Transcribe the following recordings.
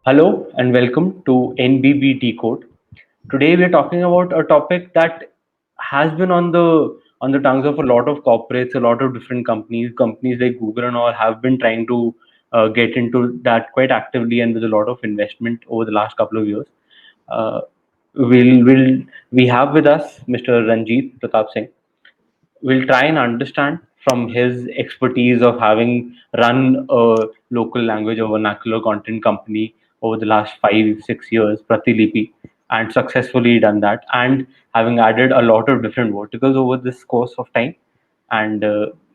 Hello and welcome to NBB Decode. Today we are talking about a topic that has been on the tongues of a lot of corporates, a lot of different companies. Companies like Google and all have been trying to get into that quite actively and with a lot of investment over the last couple of years. Uh, will we have with us Mr. Ranjit Pratap Singh. We'll try and understand from his expertise of having run a local language or vernacular content company over the last 5 6 years, Pratilipi, and successfully done that, and having added a lot of different verticals over this course of time. And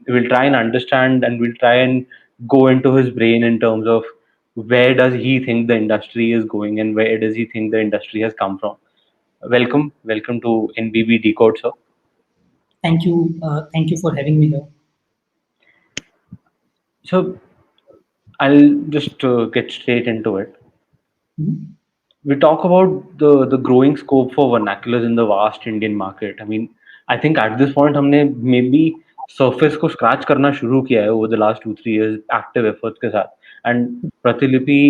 we'll try and understand and we'll try and go into his brain in terms of where does he think the industry is going and where does he think the industry has come from. Welcome to NBB Decode, sir. Thank you for having me here. So I'll just get straight into it. Mhm. We talk about the growing scope for vernaculars in the vast Indian market. I mean, I think at this point हमने maybe surface को scratch करना शुरू किया है over the last 2 3 years active efforts के साथ and प्रतिलिपि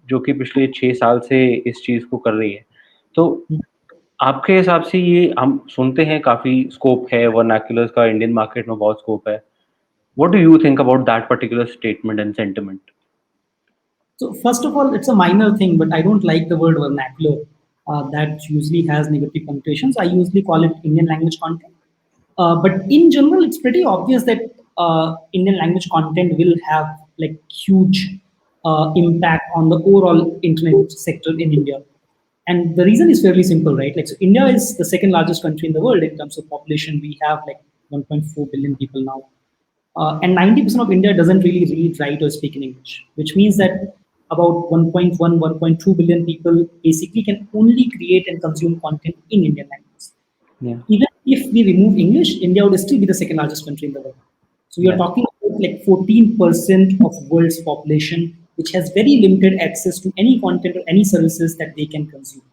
जो कि पिछले 6 साल से इस चीज को कर रही है. तो आपके हिसाब से ये हम सुनते हैं काफी स्कोप है वर्नाक्यूलर्स का इंडियन मार्केट में बहुत स्कोप है. What do you think about that particular statement and sentiment? So first of all, it's a minor thing, but I don't like the word vernacular. That usually has negative connotations. I usually call it Indian language content. But in general, it's pretty obvious that Indian language content will have like huge impact on the overall internet sector in India. And the reason is fairly simple, right? Like, so India is the second largest country in the world in terms of population. We have like 1.4 billion people now. And 90% of India doesn't really read, write, or speak in English, which means that about 1.1, 1.2 billion people basically can only create and consume content in Indian language. Yeah. Even if we remove English, India would still be the second largest country in the world. So we are Yeah. talking about like 14% of world's population, which has very limited access to any content or any services that they can consume.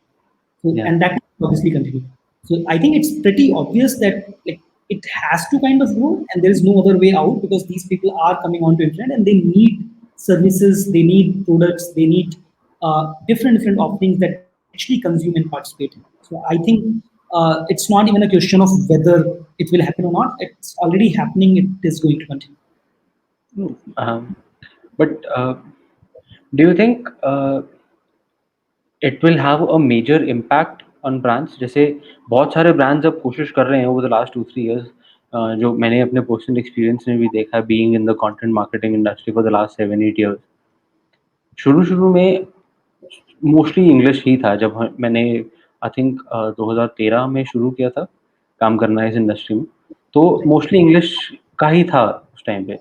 So, Yeah. and that will obviously continue. So I think it's pretty obvious that like it has to kind of grow, and there is no other way out because these people are coming onto internet and they need services, they need products, they need different offerings that they can actually consume and participate in. So I think it's not even a question of whether it will happen or not. It's already happening. It is going to continue. Um, but do you think it will have a major impact on brands? जैसे बहुत सारे brands अब कोशिश कर रहे हैं over the last 2 3 years, जो मैंने अपने पर्सनल एक्सपीरियंस में भी देखा है being in the content marketing industry for the last 7 8 years. शुरू-शुरू में मोस्टली इंग्लिश ही था जब मैंने आई थिंक 2013 में शुरू किया था काम करना इस इंडस्ट्री में, तो मोस्टली इंग्लिश का ही था उस टाइम पे.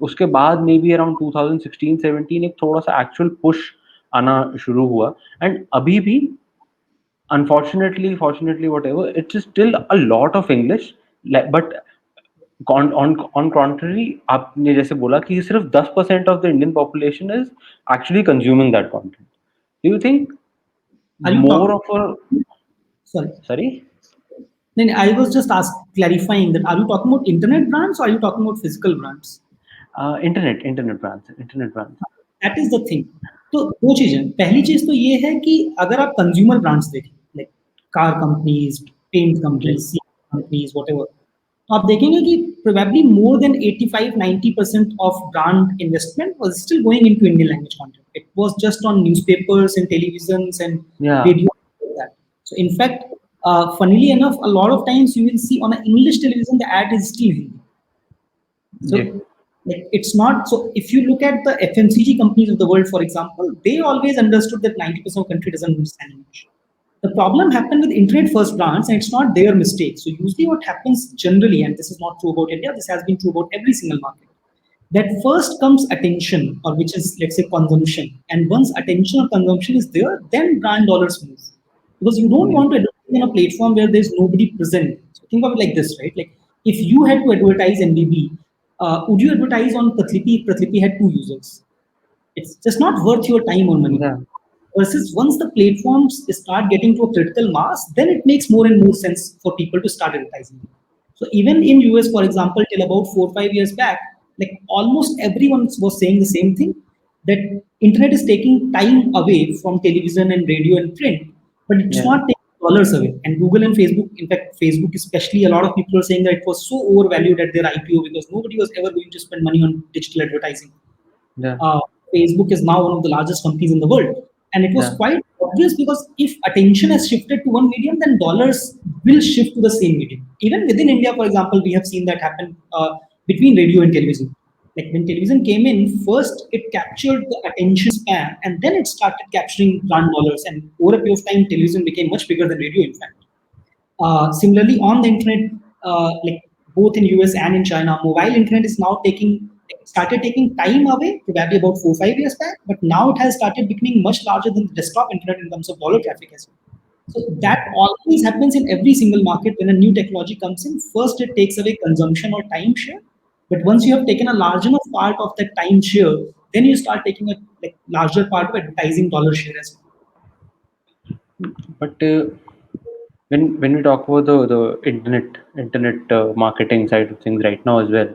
उसके बाद मे बी अराउंड 2016-17 एक थोड़ा सा एक्चुअल पुश आना शुरू हुआ एंड अभी भी unfortunately fortunately whatever it's still a lot of English, but on contrary आपने जैसे बोला कि सिर्फ 10% of the Indian population is actually consuming that content. Do you think Are you more talking? of a Sorry. sorry Then I was just clarifying that are you talking about internet brands or are you talking about physical brands? internet brands. That is the thing. तो दो चीजें, पहली चीज तो ये है कि अगर आप कंज्यूमर ब्रांड्स देखें लाइक कार कंपनीज, पेंट जी. कंपनीज, कंपनीज वॉट, तो आप देखेंगे कि probably more than 85-90% of brand investment was still going into Indian language content. It was just on newspapers and televisions and Yeah. Radio. So in fact, funnily enough, a lot of times you will see on an English television the ad is still Hindi. So जी. like it's not so if you look at the FMCG companies of the world, for example, they always understood that 90% of the country doesn't understand English. The problem happened with internet first brands, and it's not their mistake. So usually what happens generally, and this is not true about India, this has been true about every single market, that first comes attention, or which is let's say consumption. And once attention or consumption is there, then brand dollars move. Because you don't Yeah. want to advertise on a platform where there's nobody present. So think of it like this, right? Like if you had to advertise NBB, would you advertise on Pratlipi if Pratlipi had 2 users? It's just not worth your time or money. Yeah. Versus once the platforms start getting to a critical mass, then it makes more and more sense for people to start advertising. So even in US, for example, till about 4 or 5 years back, like almost everyone was saying the same thing, that internet is taking time away from television and radio and print, but it's Yeah. not taking dollars away. And Google and Facebook, in fact, Facebook especially, a lot of people are saying that it was so overvalued at their IPO because nobody was ever going to spend money on digital advertising. Yeah. uh, Facebook is now one of the largest companies in the world. And it was Yeah. quite obvious because if attention has shifted to one medium, then dollars will shift to the same medium. Even within India, for example, we have seen that happen between radio and television. Like when television came in, first it captured the attention span and then it started capturing brand dollars. And over a period of time, television became much bigger than radio, in fact. Similarly, on the internet, like both in US and in China, mobile internet is now started taking time away, probably about 4 5 years back, but now it has started becoming much larger than the desktop internet in terms of dollar traffic as well. So that always happens in every single market when a new technology comes in. First, it takes away consumption or time share, but once you have taken a large enough part of that time share, then you start taking a like larger part of advertising dollar share as well. But when we talk about the internet marketing side of things right now as well,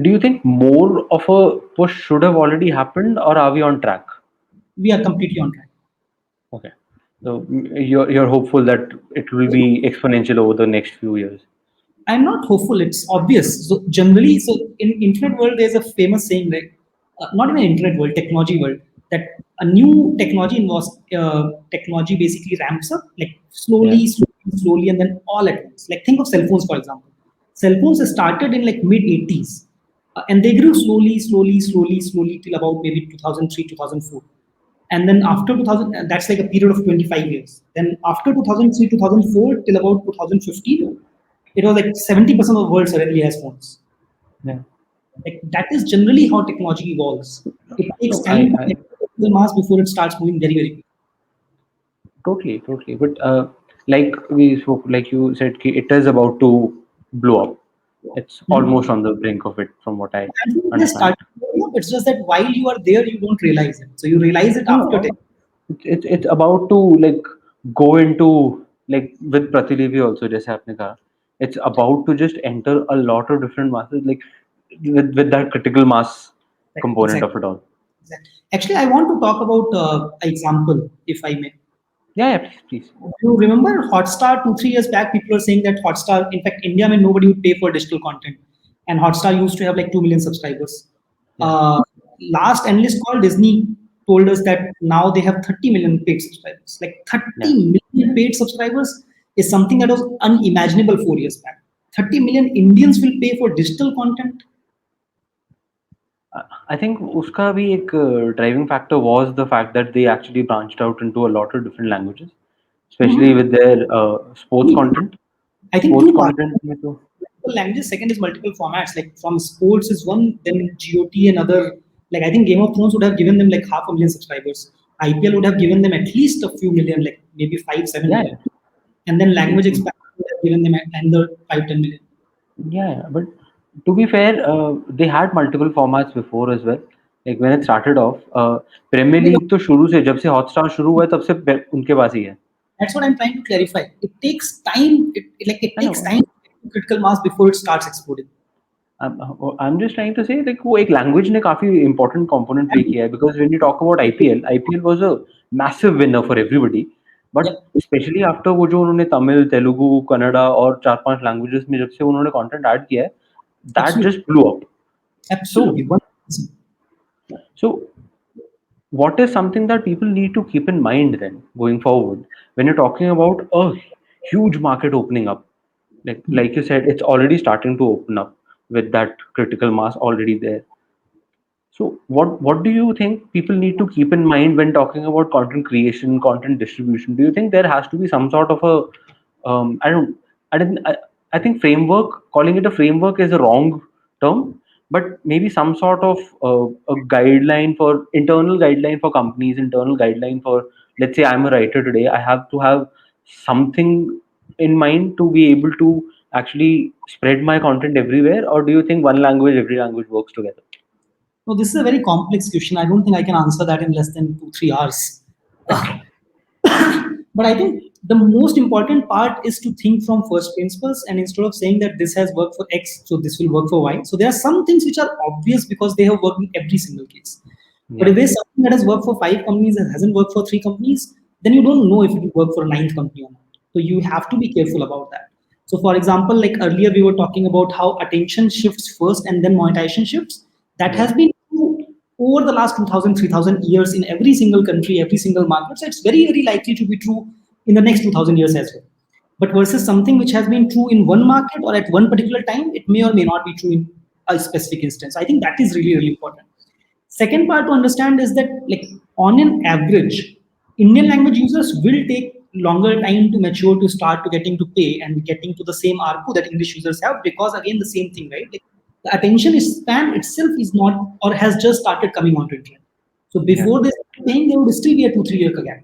do you think more of a push should have already happened, or are we on track? We are completely on track. Okay. So you're hopeful that it will be exponential over the next few years. I'm not hopeful. It's obvious. So generally, so in internet world, there's a famous saying, right? Not in the internet world, technology world, that a new technology involves technology basically ramps up like Yeah. slowly, and then all at once. Like think of cell phones, for example. Cell phones started in like mid 80s, and they grew slowly till about maybe 2003, 2004. And then after 2000, that's like a period of 25 years. Then after 2003, 2004 till about 2015, it was like 70% of the world suddenly has phones. Yeah. Like that is generally how technology evolves. It takes No, time to get to the mass before it starts moving very, very quickly. totally. But like we spoke, like you said, it is about to blow up. It's Mhm. almost on the brink of it, from what I I think it has understand. started blowing up. It's just that while you are there, you don't realize it. So you realize it No, after 10. no, it's about to like go into, like with Pratilivi also, जैसे आपने कहा, it's about to just enter a lot of different masses, like with that critical mass component Exactly. of it all. Exactly. Actually, I want to talk about an example, if I may. Yeah, yeah, please. You remember Hotstar 2 3 years back? People were saying that Hotstar, in fact, India, when nobody would pay for digital content, and Hotstar used to have like 2 million subscribers. Yeah. Last analyst call, Disney told us that now they have 30 million paid subscribers. Like Yeah. 30 million paid subscribers is something that was unimaginable 4 years back. 30 million Indians will pay for digital content. I think उसका भी एक driving factor was the fact that they actually branched out into a lot of different languages, especially Mhm. with their sports content. I think Sports two parts. content में तो Multiple languages. Second is multiple formats. Like from sports is one, then GOT and other. Like I think Game of Thrones would have given them like 500,000 subscribers. IPL would have given them at least a few million, like maybe 5 7 million. yeah, And then language yeah. expansion would have given them another 5 10 million. Yeah, but to be fair, they had multiple formats before as well. Like when it started off, Premier League तो शुरू से जब से Hotstar शुरू हुआ है तब से उनके पास ही है. That's what I'm trying to clarify. It takes time. It I takes know. time to get to critical mass before it starts exploding. I'm just trying to say like वो एक language ने काफी important component play किया है, because when you talk about IPL was a massive winner for everybody, but Yep, especially after वो जो उन्होंने तमिल, तेलुगु, कन्नड़ा और 4 5 languages में जब से उन्होंने content add किया है, that absolutely, just blew up. So absolutely. 100%. so what is something that people need to keep in mind then going forward when you're talking about a huge market opening up, like you said, it's already starting to open up with that critical mass already there. So what do you think people need to keep in mind when talking about content creation, content distribution? Do you think there has to be some sort of a I don't I didn't I think framework, calling it a framework is a wrong term, but maybe some sort of a guideline, for internal guideline for companies, internal guideline for, let's say I'm a writer today, I have to have something in mind to be able to actually spread my content everywhere, or do you think one language, every language works together? So this is a very complex question. I don't think I can answer that in less than 2 3 hours. Uh, but I think the most important part is to think from first principles, and instead of saying that this has worked for X, so this will work for Y. So there are some things which are obvious because they have worked in every single case. But Yeah. if there's something that has worked for 5 companies and hasn't worked for 3 companies, then you don't know if it will work for a ninth company or not. So you have to be careful about that. So for example, like earlier we were talking about how attention shifts first and then monetization shifts. That Yeah. has been true over the last 2000, 3000 years in every single country, every single market. So it's very, very likely to be true in the next 2000 years as well. But versus something which has been true in one market or at one particular time, it may or may not be true in a specific instance. I think that is really, really important. Second part to understand is that, like, on an average, Indian language users will take longer time to mature to start to getting to pay and getting to the same ARPU that English users have, because again the same thing, right? Like, the attention span itself is not or has just started coming onto internet. So Yeah. before they start paying, there would still be a 2-3 year gap.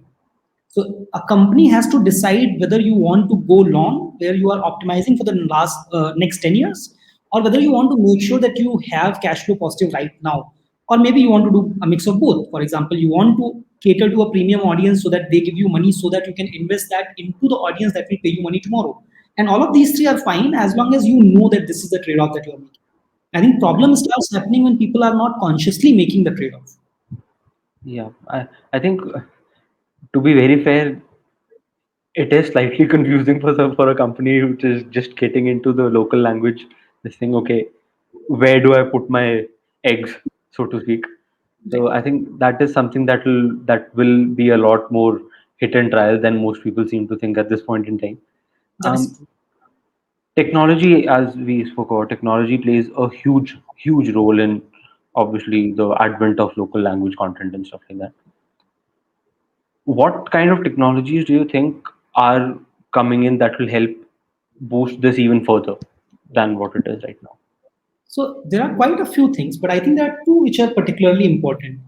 So a company has to decide whether you want to go long, where you are optimizing for the next 10 years, or whether you want to make sure that you have cash flow positive right now. Or maybe you want to do a mix of both. For example, you want to cater to a premium audience so that they give you money so that you can invest that into the audience that will pay you money tomorrow. And all of these three are fine as long as you know that this is the trade-off that you are making. I think problem starts happening when people are not consciously making the trade-off. Yeah. I think to be very fair, it is slightly confusing for a company which is just getting into the local language. This thing, okay, where do I put my eggs, so to speak? Right. So I think that is something that will be a lot more hit and trial than most people seem to think at this point in time. That is Um, true. Technology, as we spoke about, technology plays a huge role in obviously the advent of local language content and stuff like that. What kind of technologies do you think are coming in that will help boost this even further than what it is right now? So there are quite a few things, but I think there are two which are particularly important.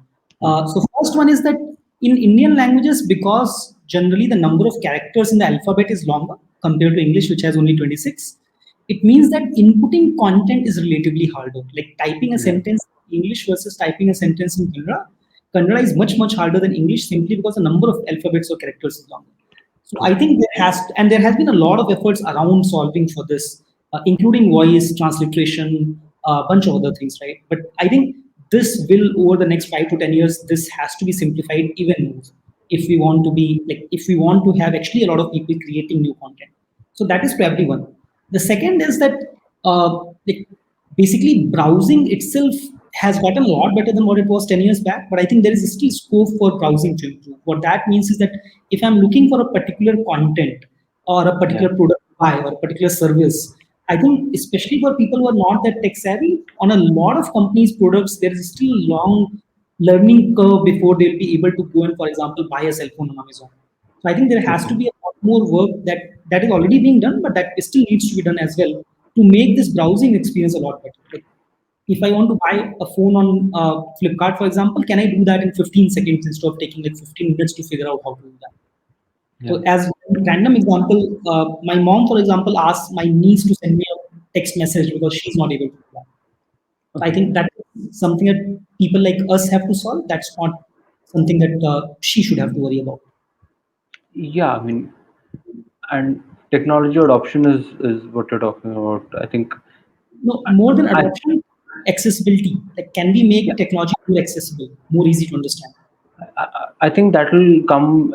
Hmm. So first one is that in Indian languages, because generally the number of characters in the alphabet is longer compared to English, which has only 26, it means that inputting content is relatively harder. Like typing a Yeah. sentence in English versus typing a sentence in Kannada. Kannada is much, much harder than English simply because the number of alphabets or characters is longer. So True. I think there has been a lot of efforts around solving for this, including voice transliteration, a bunch of other things, right? But I think this will, over the next 5 to 10 years, this has to be simplified even more if we want to be like if we want to have actually a lot of people creating new content. So that is probably one. The second is that like basically browsing itself has gotten a lot better than what it was 10 years back, but I think there is still scope for browsing to improve. What that means is that if I'm looking for a particular content or a Yeah. particular product to buy or a particular service, I think especially for people who are not that tech savvy, on a lot of companies' products, there is still a long learning curve before they'll be able to go and, for example, buy a cell phone on Amazon. So I think there has to Okay. be a lot more work that is already being done, but that still needs to be done as well to make this browsing experience a lot better. Like if I want to buy a phone on Flipkart, for example, can I do that in 15 seconds instead of taking like 15 minutes to figure out how to do that? Yeah. So, as random example, my mom, for example, asked my niece to send me a text message because she's not able to do that. So, I Okay. think that is something that people like us have to solve. That's not something that she should have to worry about. Yeah. I mean, and technology adoption is what you're talking about. I think. No, more than I adoption, accessibility. Like, can we Yeah. make technology more accessible, more easy to understand? I think that will come.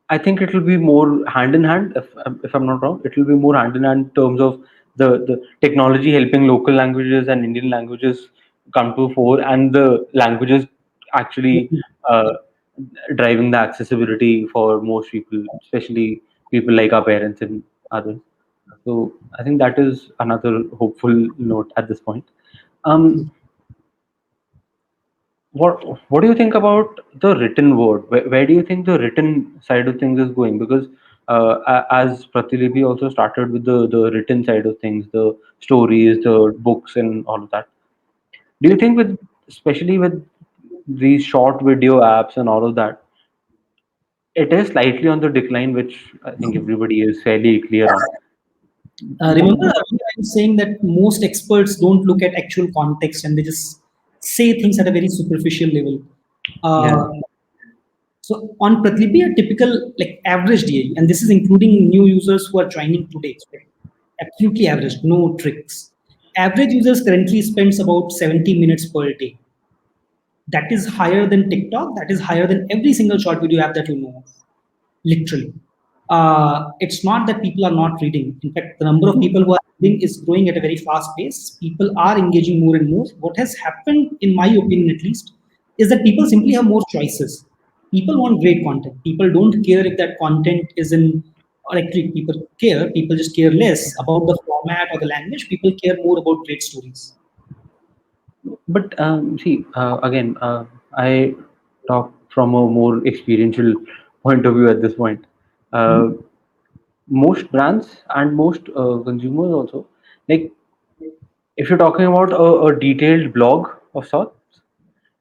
I think it will be more hand in hand. If I'm not wrong, it will be more hand in hand in terms of the technology helping local languages and Indian languages come to fore, and the languages actually uh, driving the accessibility for most people, especially people like our parents and others. So I think that is another hopeful note at this point. Um, what do you think about the written word? Where do you think the written side of things is going? Because as Pratilipi also started with the written side of things, the stories, the books, and all of that. Do you think with especially with these short video apps and all of that, it is slightly on the decline, which I think everybody is fairly clear on. Remember, What, earlier I was saying that most experts don't look at actual context and they just say things at a very superficial level. yeah. Uh, so on Pratlipi, a typical like average DAU, and this is including new users who are joining today, so absolutely average, no tricks. Average users currently spends about 70 minutes per day. That is higher than TikTok. That is higher than every single short video app that you know of. Literally. It's not that people are not reading. In fact, the number of people who are reading is growing at a very fast pace. People are engaging more and more. What has happened, in my opinion at least, is that people simply have more choices. People want great content. People don't care if that content is in, or actually, people care. People just care less about the format or the language. People care more about great stories. But see, again, I talk from a more experiential point of view at this point. Uh, Mhm. Most brands and most consumers also, like if you're talking about a detailed blog of sorts,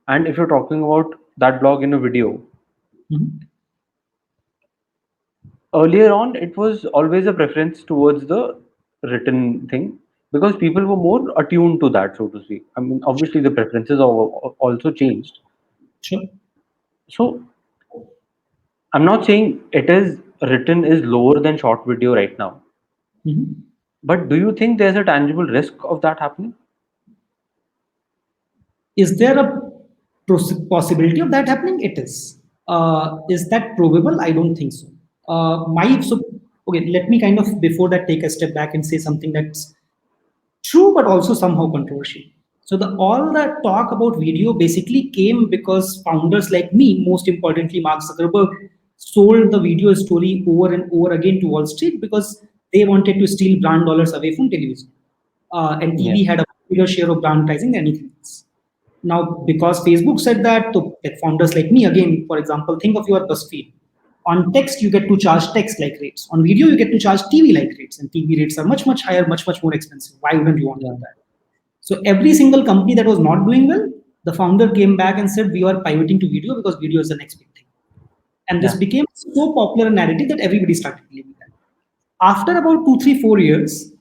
and if you're talking about that blog in a video, Mhm. earlier on it was always a preference towards the written thing because people were more attuned to that, so to speak. I mean, obviously the preferences are also changed. Sure. So I'm not saying it is written is lower than short video right now, Mhm. but do you think there's a tangible risk of that happening? Is there a possibility of that happening? It is. Is that probable? I don't think so. Okay, let me kind of before that take a step back and say something that's true but also somehow controversial. So the all that talk about video basically came because founders like me, most importantly Mark Zuckerberg, sold the video story over and over again to Wall Street because they wanted to steal brand dollars away from television. And Yeah. TV had a bigger share of brand pricing than anything else. Now, because Facebook said that, to like founders like me, again, for example, think of your BuzzFeed. On text, you get to charge text like rates. On video, you get to charge TV like rates, and TV rates are much, much higher, much, much more expensive. Why wouldn't you want to Yeah. do that? So every single company that was not doing well, the founder came back and said, we are pivoting to video because video is the next big thing. And this Yeah. became so popular a narrative that everybody started believing that. After about 2, 3, 4 years,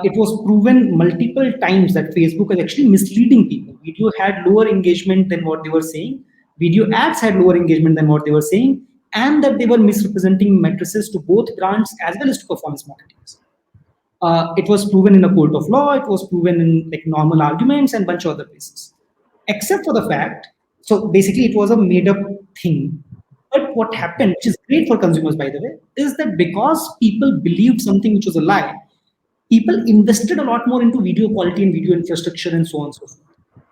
it was proven multiple times that Facebook is actually misleading people. Video had lower engagement than what they were saying. Video ads had lower engagement than what they were saying, and that they were misrepresenting matrices to both brands as well as to performance marketers. It was proven in a court of law. It was proven in like normal arguments and bunch of other places. Except for the fact, so basically it was a made up thing. But what happened, which is great for consumers by the way, is that because people believed something which was a lie, people invested a lot more into video quality and video infrastructure and so on and so forth.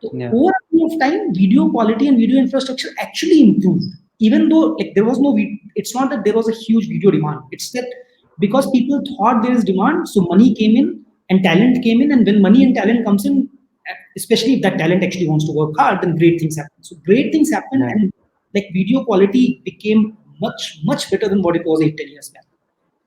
So Yeah. over a period of time, video quality and video infrastructure actually improved. Even though like there was no, it's not that there was a huge video demand. It's that because people thought there is demand, so money came in and talent came in, and when money and talent comes in, especially if that talent actually wants to work hard, then great things happen. So great things happen, Yeah. and like video quality became much much better than what it was 8, 10 years back.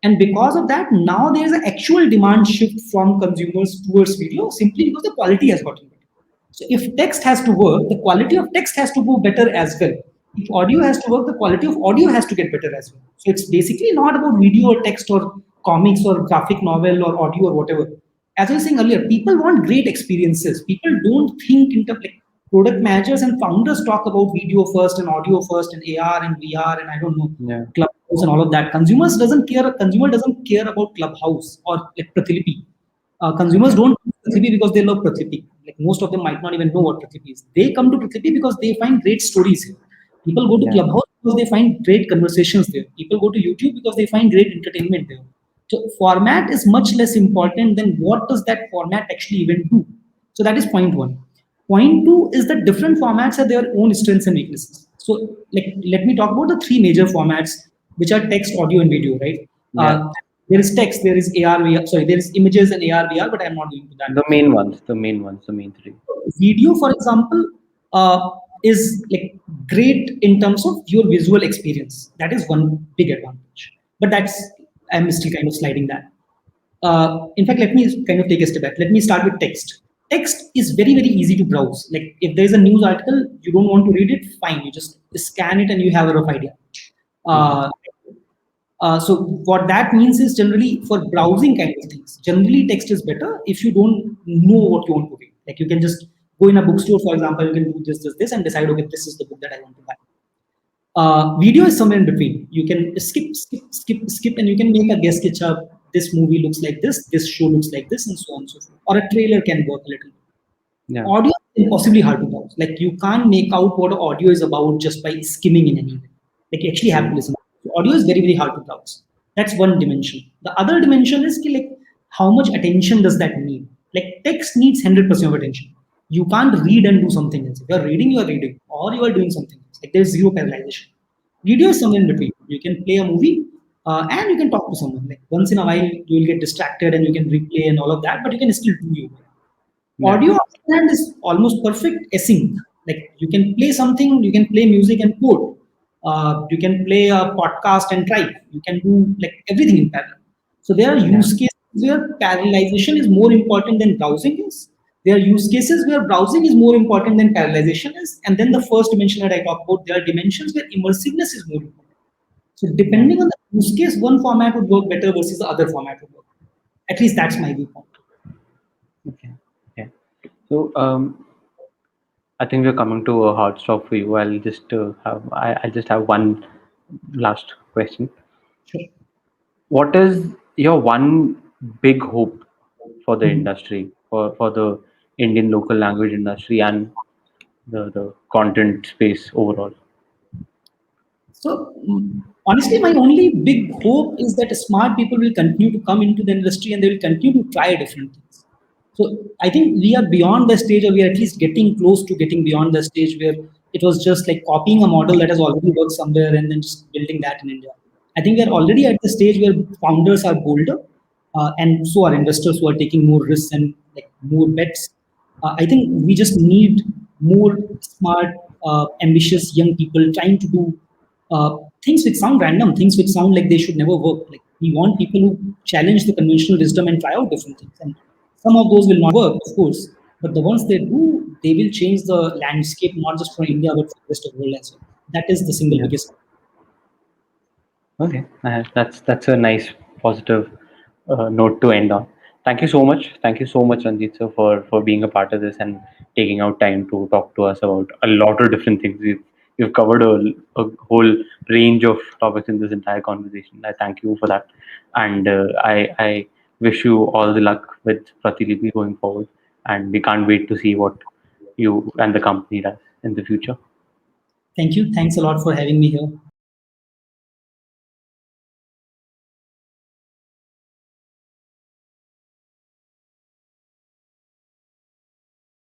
And because of that, now there is an actual demand shift from consumers towards video simply because the quality has gotten better. So if text has to work, the quality of text has to go better as well. If audio has to work, the quality of audio has to get better as well. So it's basically not about video or text or comics or graphic novel or audio or whatever. As I was saying earlier, people want great experiences. People don't think in terms like product managers and founders talk about video first and audio first and AR and VR and I don't know Yeah. Clubhouse and all of that. Consumers doesn't care. Consumer doesn't care about Clubhouse or like Pratilipi. Consumers Yeah. don't use Pratilipi because they love Pratilipi. Like most of them might not even know what Pratilipi is. They come to Pratilipi because they find great stories here. People go to Yeah. Clubhouse because they find great conversations there. People go to YouTube because they find great entertainment there. So format is much less important than what does that format actually even do. So that is point one. Point two is that different formats have their own strengths and weaknesses. So like let me talk about the three major formats, which are text, audio, and video, right? Yeah. Uh, there is text, there is AR, VR, sorry, there is images and AR, VR, but I'm not going to that. The main ones, the main ones, the main three. Video, for example, is like great in terms of your visual experience. That is one big advantage. But that's I'm still kind of sliding that. In fact, let me kind of take a step back. Let me start with text. Text is very, very easy to browse. Like if there's a news article, you don't want to read it, fine. You just scan it and you have a rough idea. Mhm. Uh, so what that means is generally for browsing kind of things, generally text is better if you don't know what you want to read. Like you can just go in a bookstore, for example, you can do this, and decide, okay, this is the book that I want to buy. Video is somewhere in between. You can skip, and you can make a guess. This movie looks like this show looks like this, and so on and so forth. Or a trailer can work a little. Yeah. Audio is impossibly hard to browse. Like you can't make out what audio is about just by skimming in any way. Like you actually have to True. listen. So audio is very, very hard to browse. That's one dimension. The other dimension is ki, like how much attention does that need? Like text needs 100% of attention. You can't read and do something else. If you are reading, or you are doing something else. Like there's zero parallelization. Video is somewhere in between. You can play a movie and you can talk to someone. Like once in a while, you will get distracted and you can replay and all of that, but you can still do your work. Yeah. Audio on the other hand is almost perfect async. Like you can play something, you can play music and code. You can play a podcast and type. You can do like everything in parallel. So there are Yeah. use cases where parallelization is more important than browsing is. There are use cases where browsing is more important than parallelization is. And then the first dimension that I talked about, there are dimensions where immersiveness is more important. So Yeah. depending on the use case, one format would work better versus the other format would work. At least that's my viewpoint. Okay. Yeah. So I think we're coming to a hard stop for you. I'll just have one last question. Sure. What is your one big hope for the Mhm. industry, for the Indian local language industry and the content space overall? So, honestly, my only big hope is that smart people will continue to come into the industry and they will continue to try different things. So, I think we are beyond the stage, or we are at least getting close to getting beyond the stage where it was just like copying a model that has already worked somewhere and then just building that in India. I think we are already at the stage where founders are bolder, and so are investors who are taking more risks and like more bets. I think we just need more smart, ambitious young people trying to do things which sound random, things which sound like they should never work. Like we want people who challenge the conventional wisdom and try out different things. And some of those will not work, of course, but the ones they do, they will change the landscape not just for India but for the rest of the world as well. That is the single Yeah. biggest. Okay, that's a nice positive note to end on. Thank you so much. Thank you so much, Ranjit sir, for being a part of this and taking out time to talk to us about a lot of different things. We've covered a whole range of topics in this entire conversation. I thank you for that, and I wish you all the luck with Pratilipi going forward. And we can't wait to see what you and the company does in the future. Thank you. Thanks a lot for having me here.